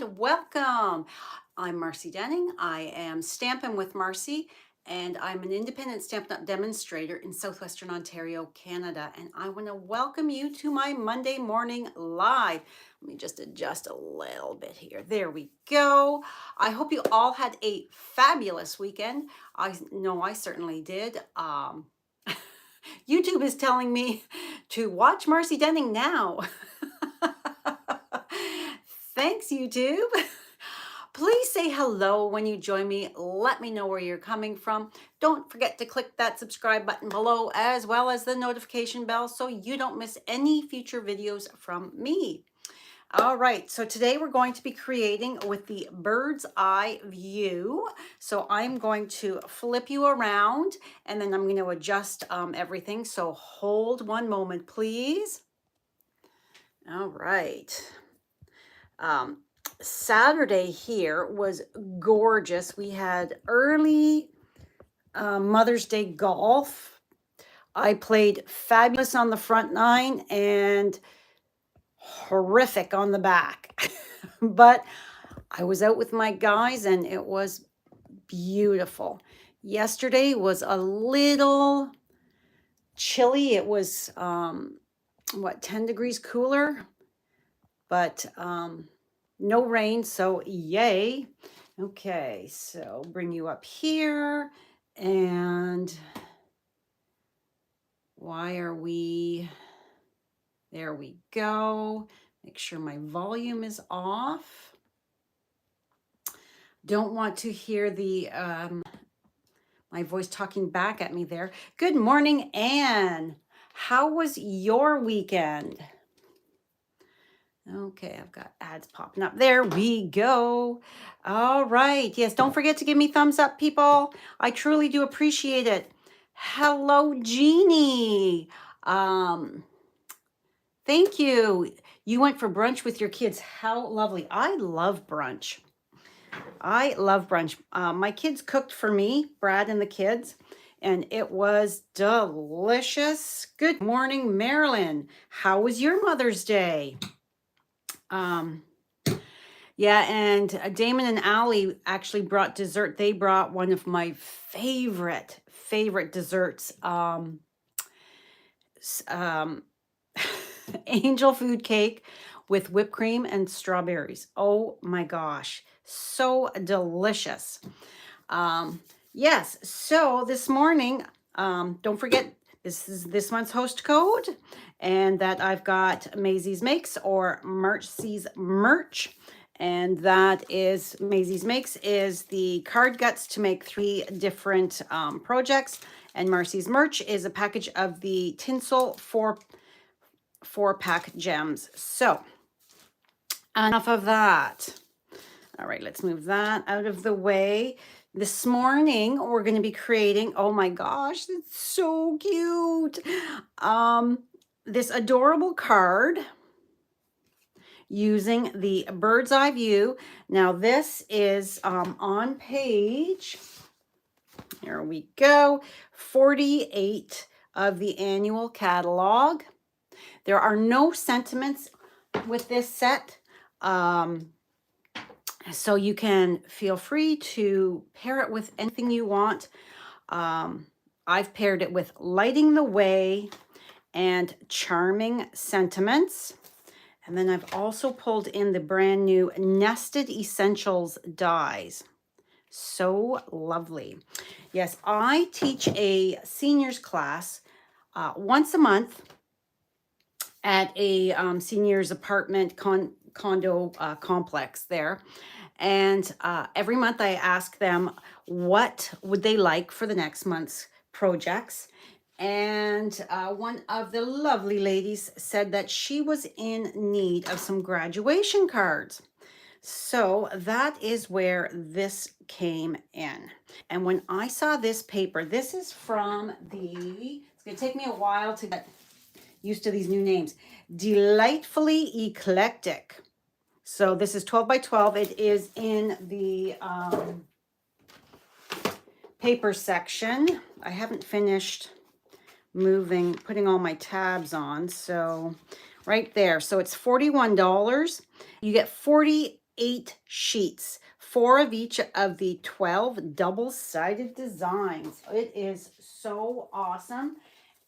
and welcome. I'm Marcy Denning. I am Stampin' with Marcy, and I'm an independent Stampin' Up! Demonstrator in Southwestern Ontario, Canada. And I want to welcome you to my Monday morning live. Let me just adjust a little bit here. There we go. I hope you all had a fabulous weekend. I know I certainly did. YouTube is telling me to watch Marcy Denning now. Thanks, YouTube. Please say hello when you join me. Let me know where you're coming from. Don't forget to click that subscribe button below as well as the notification bell so you don't miss any future videos from me. All right, so today we're going to be creating with the bird's eye view. So I'm going to flip you around and then I'm going to adjust everything. So hold one moment, please. All right. Saturday here was gorgeous. We had early Mother's Day golf. I played fabulous on the front nine and horrific on the back. But I was out with my guys and it was beautiful. Yesterday was a little chilly. It was, 10 degrees cooler, but no rain, so yay. Okay, so bring you up here, and why are we, there we go. Make sure my volume is off. Don't want to hear the, my voice talking back at me there. Good morning, Anne. How was your weekend? Okay, I've got ads popping up. There we go. All right. Yes, don't forget to give me thumbs up, people. I truly do appreciate it. Hello, Jeannie. Thank you. You went for brunch with your kids. How lovely. I love brunch. I love brunch. My kids cooked for me, Brad and the kids, and it was delicious. Good morning, Marilyn. How was your Mother's Day? Yeah, and Damon and Allie actually brought dessert. They brought one of my favorite desserts, angel food cake with whipped cream and strawberries. Oh my gosh, so delicious. Yes, so this morning, don't forget, this is this month's host code, and that I've got Maisie's Makes or Marcy's Merch. And that is, Maisie's Makes is the card guts to make 3 different projects. And Marcy's Merch is a package of the tinsel 4-pack gems. So enough of that. All right, let's move that out of the way. This morning, we're going to be creating, oh my gosh, it's so cute. This adorable card using the bird's eye view. Now this is on page, here we go, 48 of the annual catalog. There are no sentiments with this set. So you can feel free to pair it with anything you want. I've paired it with Lighting the Way and Charming Sentiments. And then I've also pulled in the brand new Nested Essentials dies. So lovely. Yes, I teach a seniors class once a month at a seniors apartment condo complex there. And every month I ask them what would they like for the next month's projects. And one of the lovely ladies said that she was in need of some graduation cards. So that is where this came in. And when I saw this paper, this is from the, it's going to take me a while to get used to these new names, Delightfully Eclectic. So this is 12 by 12. It is in the paper section. I haven't finished putting all my tabs on. So right there. So it's $41. You get 40 8 sheets, 4 of each of the 12 double-sided designs. It is so awesome.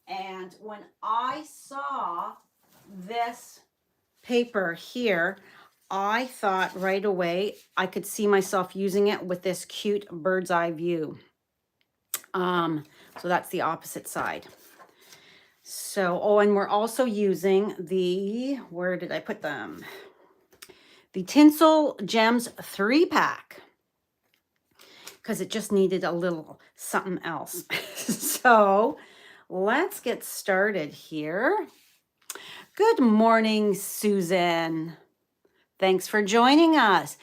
And when I saw this paper here, I thought right away I could see myself using it with this cute bird's eye view. So that's the opposite side. So, oh, and we're also using the, where did I put them? The Tinsel Gems 3-pack, because it just needed a little something else. So let's get started here. Good morning, Susan. Thanks for joining us.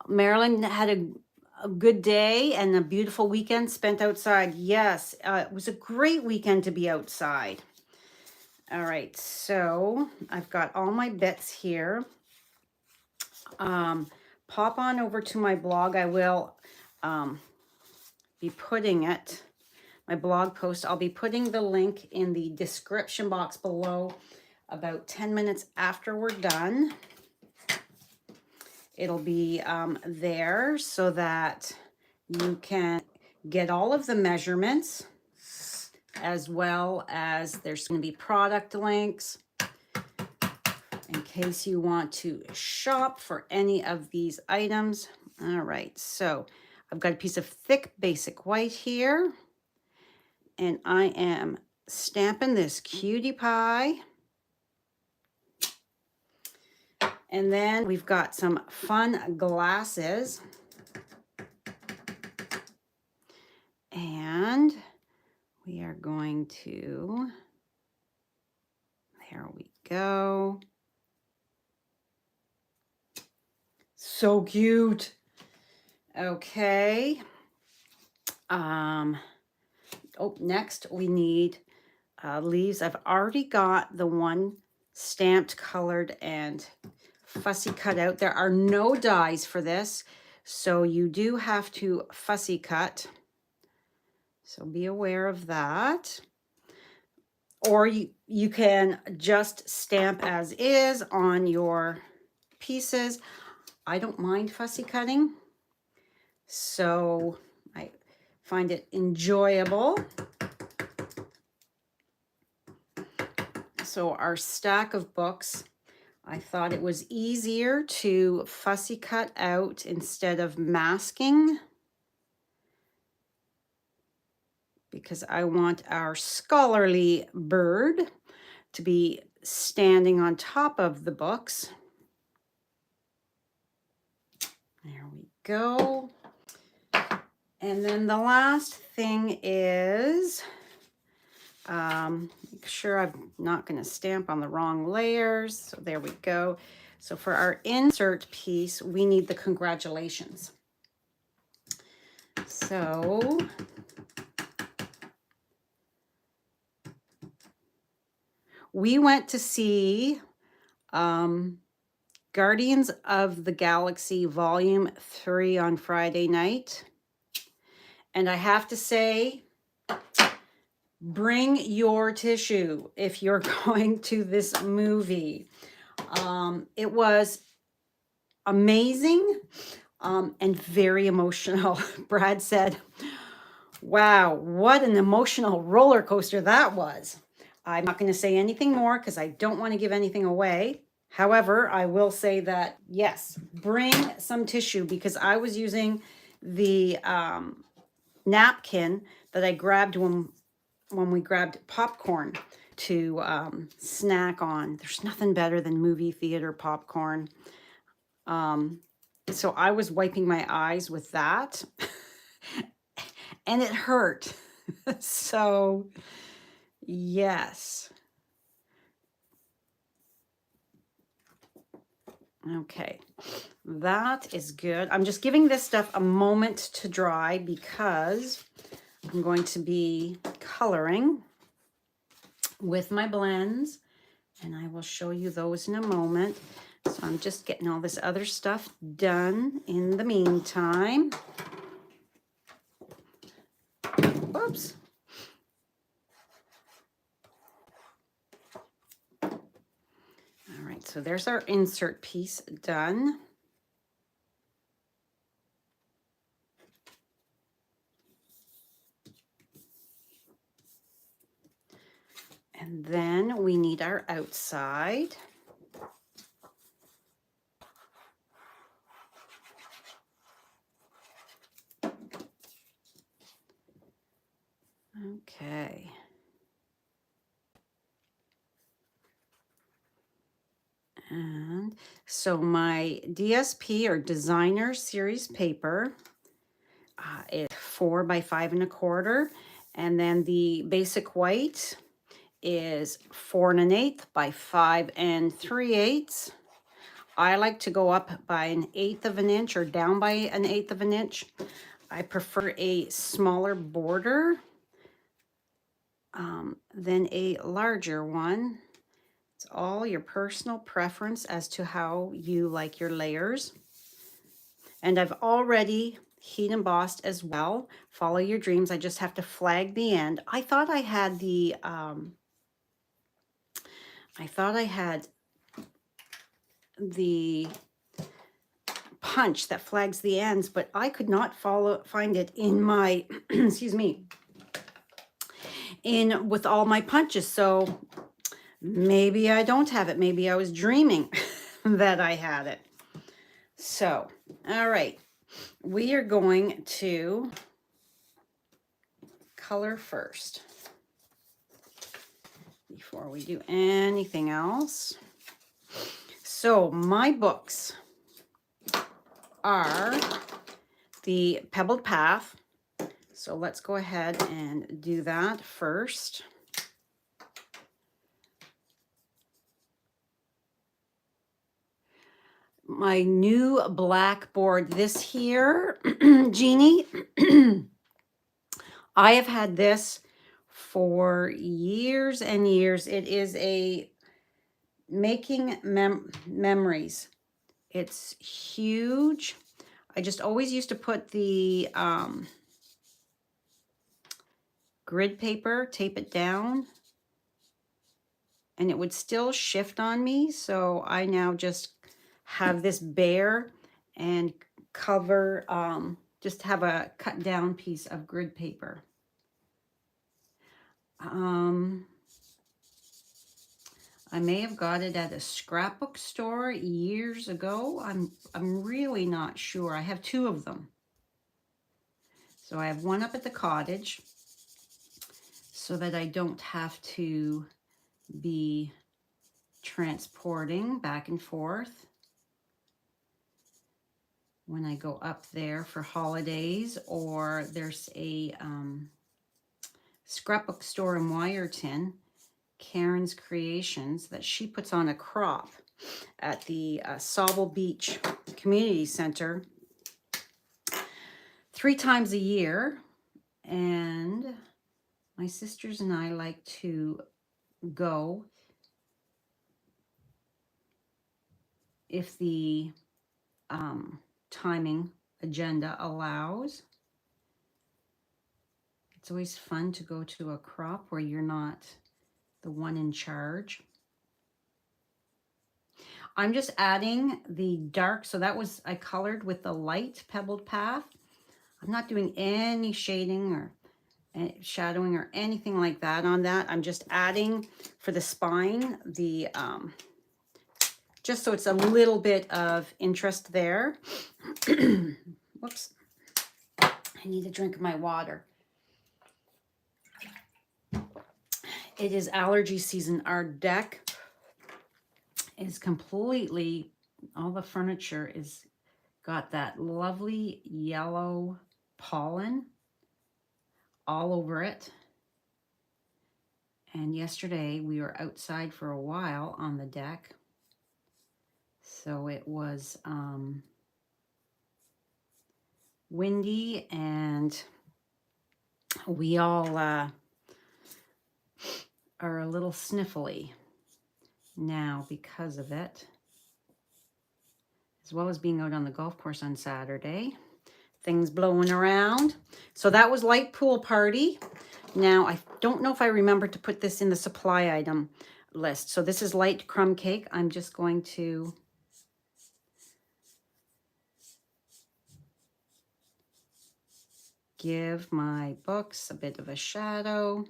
Marilyn had a good day and a beautiful weekend spent outside. Yes, it was a great weekend to be outside. All right, so I've got all my bits here. Pop on over to my blog. I will be putting it, my blog post, I'll be putting the link in the description box below about 10 minutes after we're done. It'll be there so that you can get all of the measurements, as well as there's going to be product links in case you want to shop for any of these items. All right, so I've got a piece of thick basic white here, and I am stamping this cutie pie. And then we've got some fun glasses. And we are going to, there we go. So cute. Okay. Oh, next we need leaves. I've already got the one stamped, colored, and fussy cut out. There are no dies for this, so you do have to fussy cut. So be aware of that. Or you can just stamp as is on your pieces. I don't mind fussy cutting, so I find it enjoyable. So our stack of books, I thought it was easier to fussy cut out instead of masking, because I want our scholarly bird to be standing on top of the books. There we go. And then the last thing is, make sure I'm not going to stamp on the wrong layers. So there we go. So for our insert piece, we need the congratulations. So we went to see Guardians of the Galaxy Volume 3 on Friday night. And I have to say, bring your tissue if you're going to this movie. It was amazing and very emotional. Brad said, wow, what an emotional roller coaster that was. I'm not going to say anything more because I don't want to give anything away. However, I will say that, yes, bring some tissue, because I was using the napkin that I grabbed when we grabbed popcorn to snack on. There's nothing better than movie theater popcorn. So I was wiping my eyes with that and it hurt. So yes. Okay, that is good. I'm just giving this stuff a moment to dry because I'm going to be coloring with my blends, and I will show you those in a moment. So I'm just getting all this other stuff done in the meantime. Whoops. All right, so there's our insert piece done. And then we need our outside. Okay. And so my DSP or designer series paper is 4 by 5 1/4. And then the basic white is 4 1/8 by 5 3/8. I like to go up by 1/8 of an inch or down by 1/8 of an inch. I prefer a smaller border than a larger one. It's all your personal preference as to how you like your layers. And I've already heat embossed as well. Follow your dreams. I just have to flag the end. I thought I had the punch that flags the ends, but I could not find it in my excuse me, in with all my punches. So maybe I don't have it. Maybe I was dreaming that I had it. So, all right, we are going to color first before we do anything else. So my books are the Pebbled Path. So let's go ahead and do that first. My new blackboard, this here, Jeannie, I have had this for years and years. It is a making memories. It's huge. I just always used to put the grid paper, tape it down, and it would still shift on me. So I now just have this bare and cover, just have a cut down piece of grid paper. I may have got it at a scrapbook store years ago. I'm really not sure. I have 2 of them. So I have one up at the cottage so that I don't have to be transporting back and forth when I go up there for holidays, or there's a scrapbook store in Wyerton, Karen's Creations, that she puts on a crop at the Sauble Beach Community Center 3 times a year. And my sisters and I like to go if the timing agenda allows. It's always fun to go to a crop where you're not the one in charge. I'm just adding the dark. So that was, I colored with the light Pebbled Path. I'm not doing any shading or shadowing or anything like that on that. I'm just adding for the spine, the just so it's a little bit of interest there. Whoops. I need a drink of my water. It is allergy season. Our deck is completely, all the furniture is got that lovely yellow pollen all over it. And yesterday we were outside for a while on the deck. So it was windy, and we all are a little sniffly now because of it, as well as being out on the golf course on Saturday. Things blowing around. So that was light pool party. Now, I don't know if I remember to put this in the supply item list. So this is light crumb cake. I'm just going to give my books a bit of a shadow.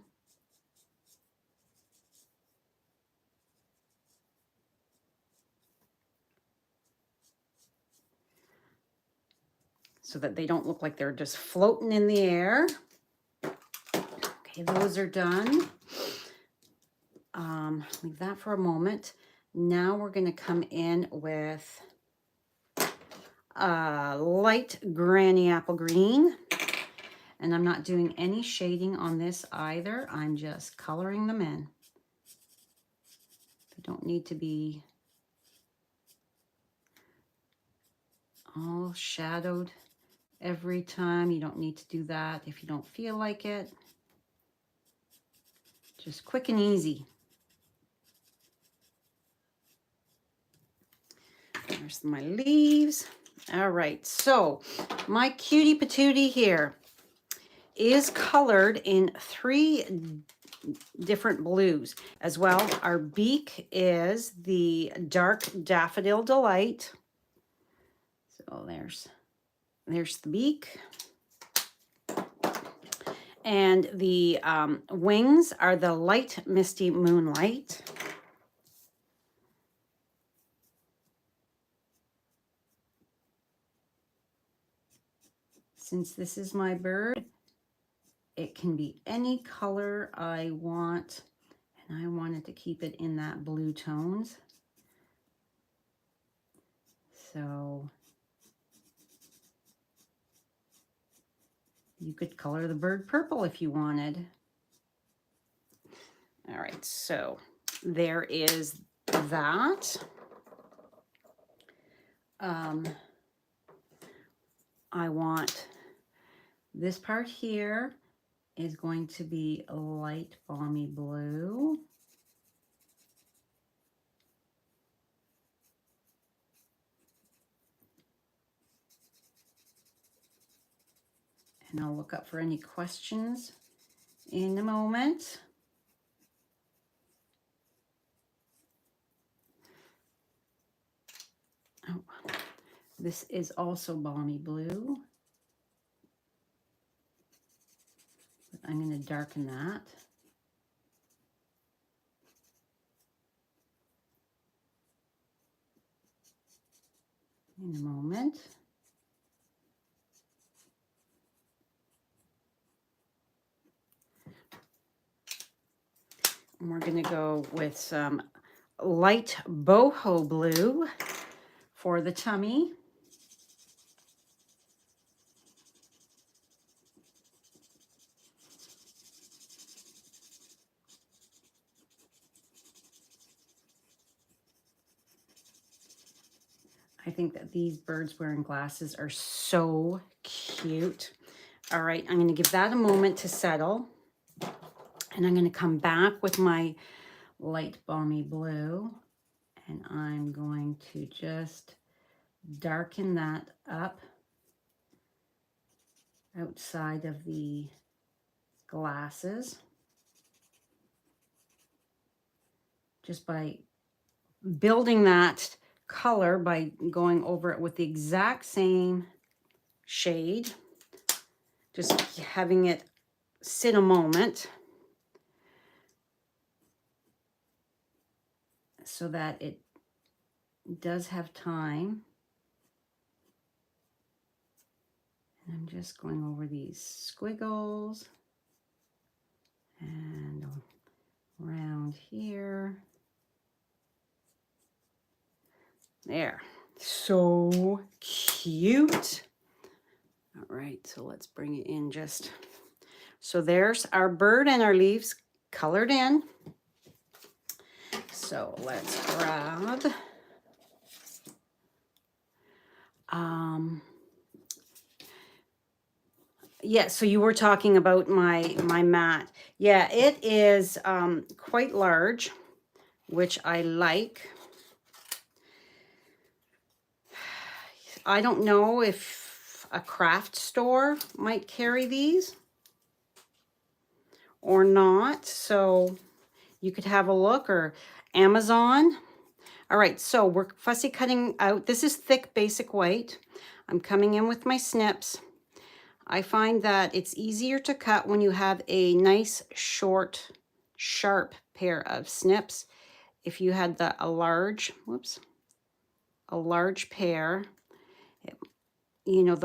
so that they don't look like they're just floating in the air. Okay, those are done. Leave that for a moment. Now we're going to come in with light granny apple green. And I'm not doing any shading on this either. I'm just coloring them in. They don't need to be all shadowed every time. You don't need to do that if you don't feel like it. Just quick and easy. There's my leaves. All right, so my cutie patootie here is colored in 3 different blues as well. Our beak is the dark Daffodil Delight. So there's the beak. And the wings are the light Misty Moonlight. Since this is my bird, it can be any color I want, and I wanted to keep it in that blue tones. So you could color the bird purple if you wanted. All right, so there is that. I want this part here is going to be a light balmy blue. And I'll look up for any questions in a moment. Oh, this is also balmy blue. But I'm going to darken that. In a moment. And we're going to go with some light boho blue for the tummy. I think that these birds wearing glasses are so cute. All right, I'm going to give that a moment to settle. And I'm going to come back with my light balmy blue. And I'm going to just darken that up outside of the glasses. Just by building that color by going over it with the exact same shade. Just having it sit a moment so that it does have time. And I'm just going over these squiggles and around here. There. So cute. All right, so let's bring it in just. So there's our bird and our leaves colored in. So let's grab yeah, so you were talking about my mat. Yeah, it is quite large, which I like. I don't know if a craft store might carry these or not, so you could have a look, or Amazon. All right, so we're fussy cutting out. This is thick basic white. I'm coming in with my snips. I find that it's easier to cut when you have a nice, short, sharp pair of snips. If you had a large pair, you know,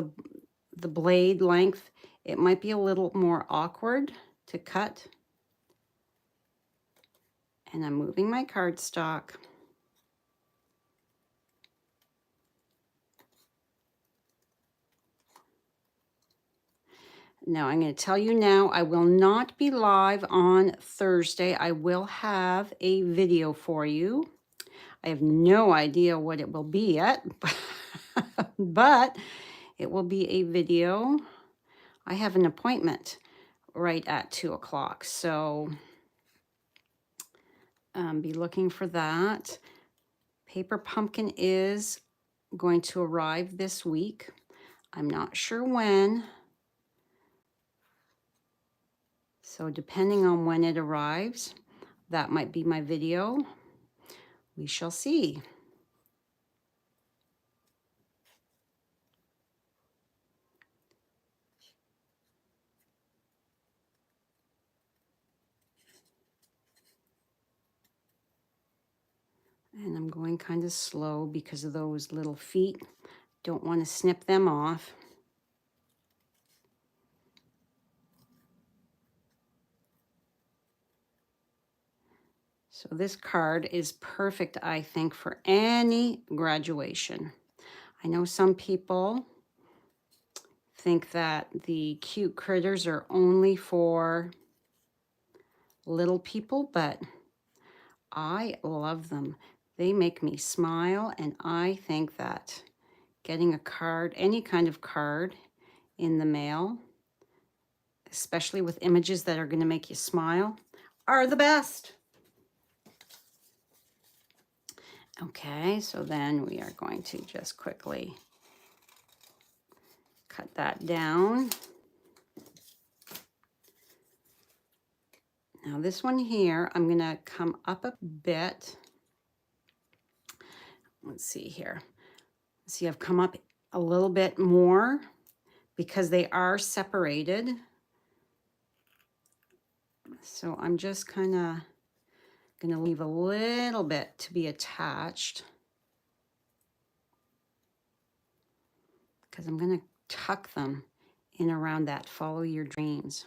the blade length, it might be a little more awkward to cut. And I'm moving my cardstock. Now, I'm going to tell you now, I will not be live on Thursday. I will have a video for you. I have no idea what it will be yet, but it will be a video. I have an appointment right at 2 o'clock, so be looking for that. Paper Pumpkin is going to arrive this week. I'm not sure when. So depending on when it arrives, that might be my video. We shall see. And I'm going kind of slow because of those little feet. Don't want to snip them off. So this card is perfect, I think, for any graduation. I know some people think that the cute critters are only for little people, but I love them. They make me smile, and I think that getting a card, any kind of card in the mail, especially with images that are going to make you smile, are the best. Okay, so then we are going to just quickly cut that down. Now this one here, I'm going to come up a bit. Let's see here. See, I've come up a little bit more because they are separated. So I'm just kind of going to leave a little bit to be attached, because I'm going to tuck them in around that follow your dreams.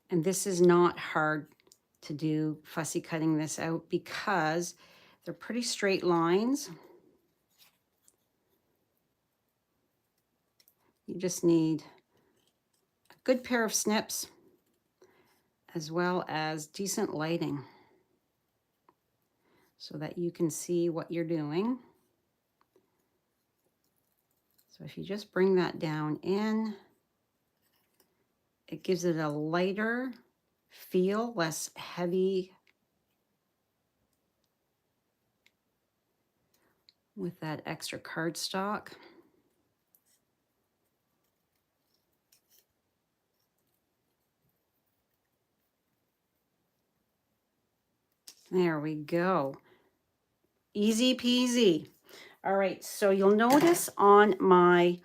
And this is not hard to do, fussy cutting this out, because they're pretty straight lines. You just need a good pair of snips as well as decent lighting so that you can see what you're doing. So if you just bring that down in, it gives it a lighter feel, less heavy with that extra cardstock. There we go. Easy peasy. All right, so you'll notice on my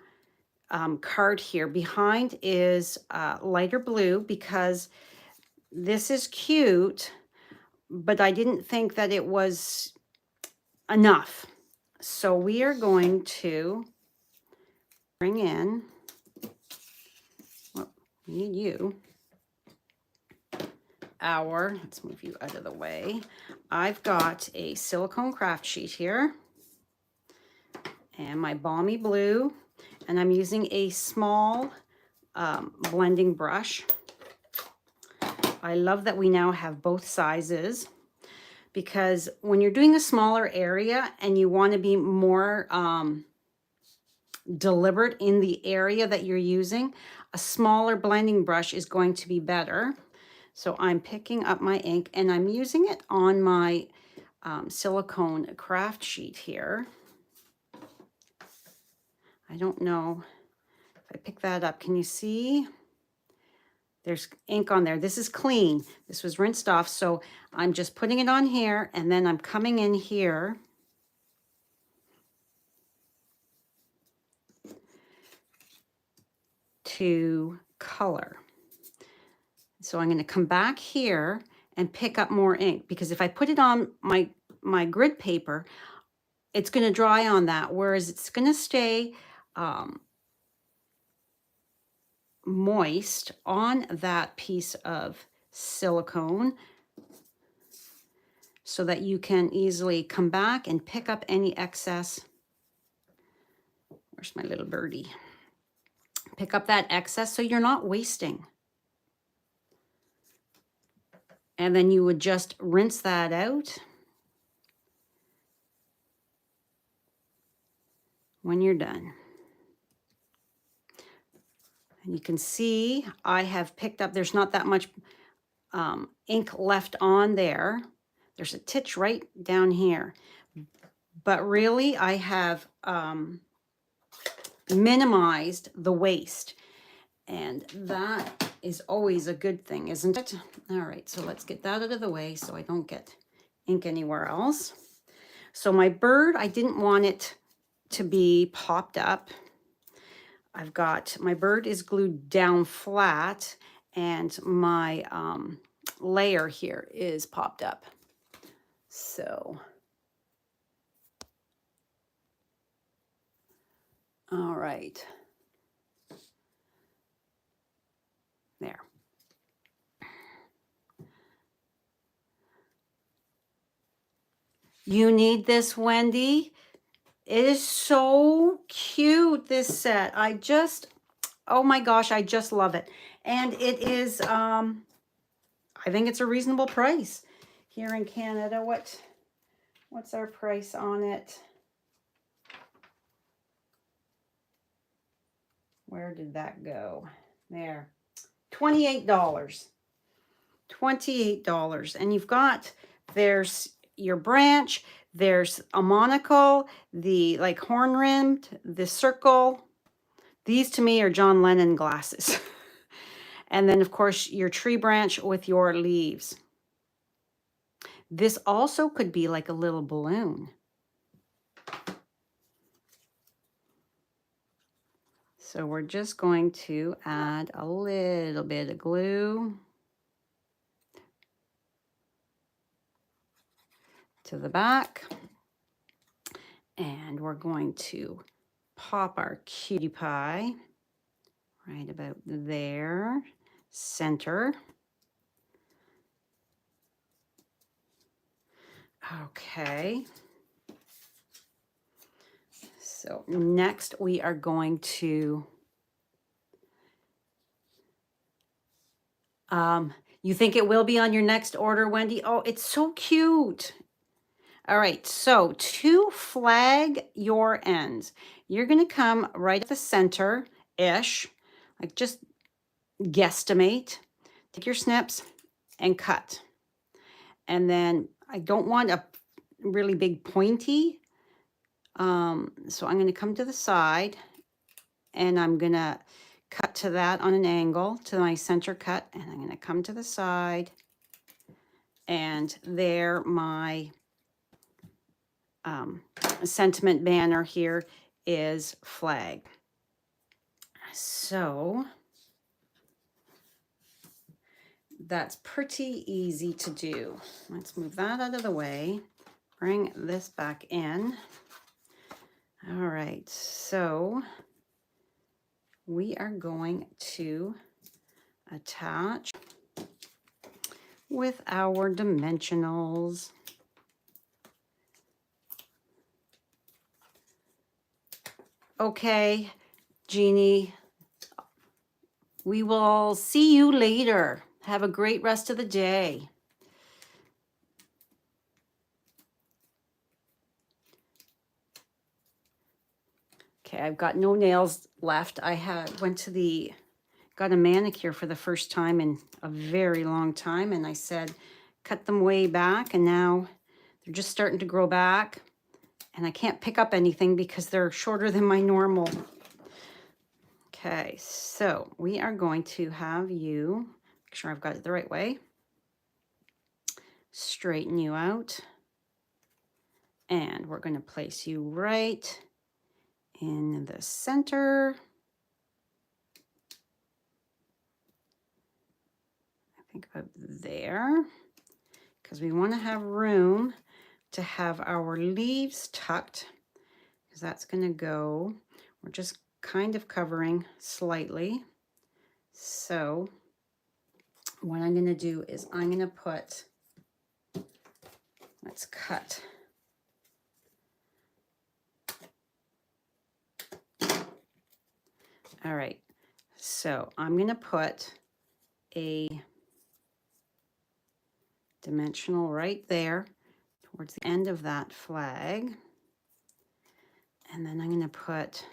card here, behind is lighter blue, because this is cute, but I didn't think that it was enough. So we are going to bring in, well, we need you, let's move you out of the way. I've got a silicone craft sheet here and my balmy blue, and I'm using a small blending brush. I love that we now have both sizes, because when you're doing a smaller area and you want to be more deliberate in the area that you're using, a smaller blending brush is going to be better. So I'm picking up my ink and I'm using it on my silicone craft sheet here. I don't know if I pick that up. Can you see? There's ink on there. This is clean. This was rinsed off. So I'm just putting it on here, and then I'm coming in here to color. So I'm going to come back here and pick up more ink, because if I put it on my grid paper, it's going to dry on that, whereas it's going to stay moist on that piece of silicone, so that you can easily come back and pick up any excess. Where's my little birdie? Pick up that excess so you're not wasting. And then you would just rinse that out when you're done. And you can see I have picked up, there's not that much ink left on there. There's a titch right down here. But really, I have minimized the waste. And that is always a good thing, isn't it? All right, so let's get that out of the way so I don't get ink anywhere else. So my bird, I didn't want it to be popped up. I've got, my bird is glued down flat, and my layer here is popped up. So, all right. There. You need this, Wendy. It is so cute, this set. Oh my gosh, I just love it. And it is, I think it's a reasonable price here in Canada. What's our price on it? Where did that go? There, $28. $28. And you've got, there's your branch, there's a monocle, the like horn rimmed, the circle. These to me are John Lennon glasses. And then of course your tree branch with your leaves. This also could be like a little balloon. So we're just going to add a little bit of glue to the back. And we're going to pop our cutie pie right about there, center. Okay. So next we are going to, you think it will be on your next order, Wendy? Oh, it's so cute. All right, so to flag your ends, you're going to come right at the center-ish, like just guesstimate, take your snips and cut. And then I don't want a really big pointy, so I'm going to come to the side and I'm going to cut to that on an angle to my center cut, and I'm going to come to the side, and there my sentiment banner here is flag. So that's pretty easy to do. Let's move that out of the way, bring this back in. All right, so we are going to attach with our dimensionals. Okay, Jeannie, we will see you later. Have a great rest of the day. Okay, I've got no nails left. I got a manicure for the first time in a very long time, and I said, cut them way back, and now they're just starting to grow back, and I can't pick up anything because they're shorter than my normal. Okay, so we are going to have you, make sure I've got it the right way, straighten you out, and we're going to place you right in the center. I think about there. because we want to have room to have our leaves tucked, because that's going to go, we're just kind of covering slightly. So what I'm going to do is I'm going to put, let's cut. All right, so I'm going to put a dimensional right there towards the end of that flag. And then I'm going to put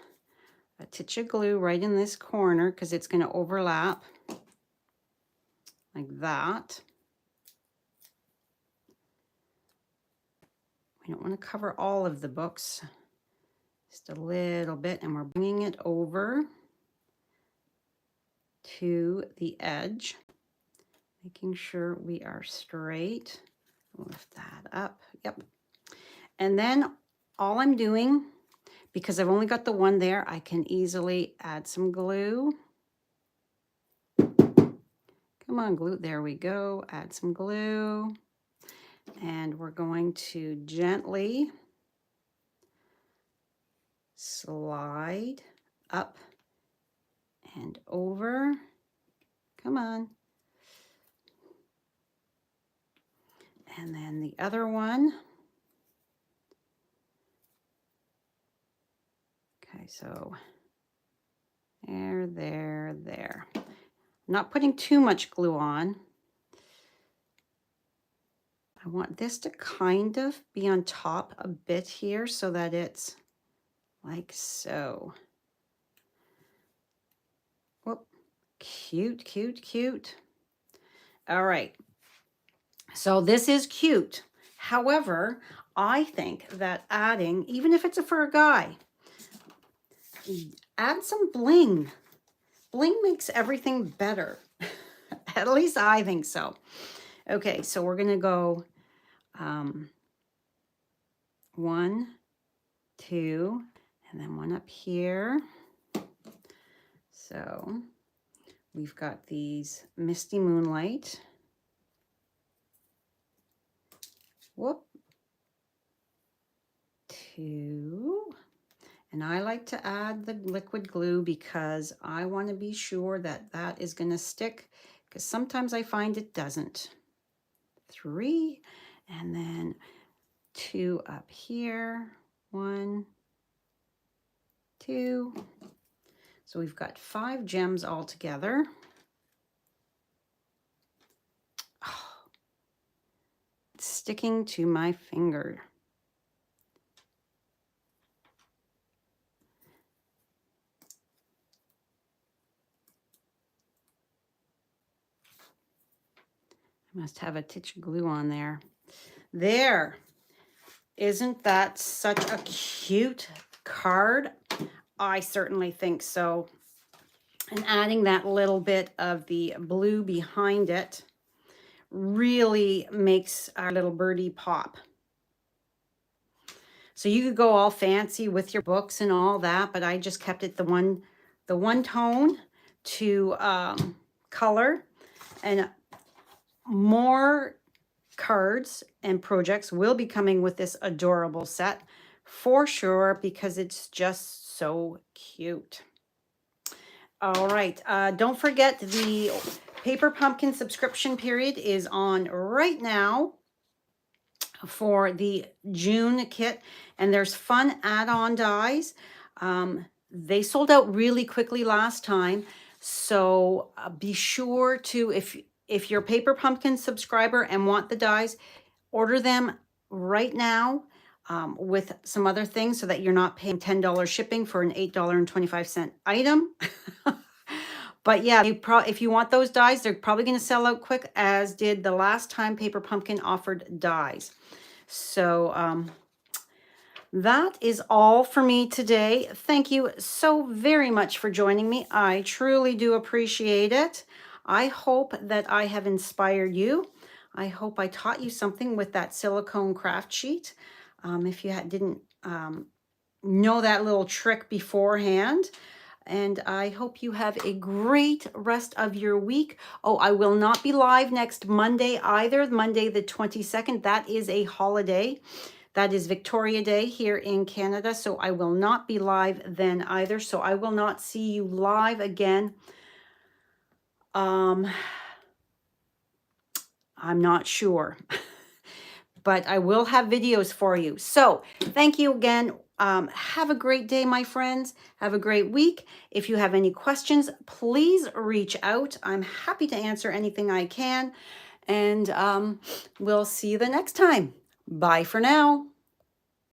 a titch of glue right in this corner because it's going to overlap like that. We don't want to cover all of the books, just a little bit, and we're bringing it over to the edge, making sure we are straight. Lift that up. Yep. And then all I'm doing, because I've only got the one there, I can easily add some glue. Come on, glue. There we go. Add some glue. And we're going to gently slide up and over. Come on. And then the other one. Okay, so there. I'm not putting too much glue on. I want this to kind of be on top a bit here so that it's like so. Whoop. Cute, cute, cute. All right. So this is cute. However, I think that adding, even if it's for a guy, add some bling. Bling makes everything better. At least I think so. Okay, so we're going to go 1, 2, and then one up here. So we've got these Misty Moonlight. Whoop. 2. And I like to add the liquid glue because I want to be sure that that is going to stick, because sometimes I find it doesn't. 3, and then 2 up here. 1, 2. So we've got 5 gems all together. Oh, it's sticking to my finger. I must have a titch of glue on there. There. Isn't that such a cute card? I certainly think so. And adding that little bit of the blue behind it really makes our little birdie pop. So you could go all fancy with your books and all that, but I just kept it the one tone to color. And more cards and projects will be coming with this adorable set for sure, because it's just so cute. All right, don't forget the Paper Pumpkin subscription period is on right now for the June kit, and there's fun add-on dies. They sold out really quickly last time, so be sure to, if you're a Paper Pumpkin subscriber and want the dies, order them right now with some other things so that you're not paying $10 shipping for an $8.25 item. But yeah, if you want those dies, they're probably going to sell out quick, as did the last time Paper Pumpkin offered dies. So that is all for me today. Thank you so very much for joining me. I truly do appreciate it. I hope that I have inspired you. I hope I taught you something with that silicone craft sheet. If you didn't know that little trick beforehand. And I hope you have a great rest of your week. Oh, I will not be live next Monday either, Monday the 22nd. That is a holiday. That is Victoria Day here in Canada, so I will not be live then either. So I will not see you live again. I'm not sure, but I will have videos for you. So thank you again. Have a great day, my friends. Have a great week. If you have any questions, please reach out. I'm happy to answer anything I can. And we'll see you the next time. Bye for now.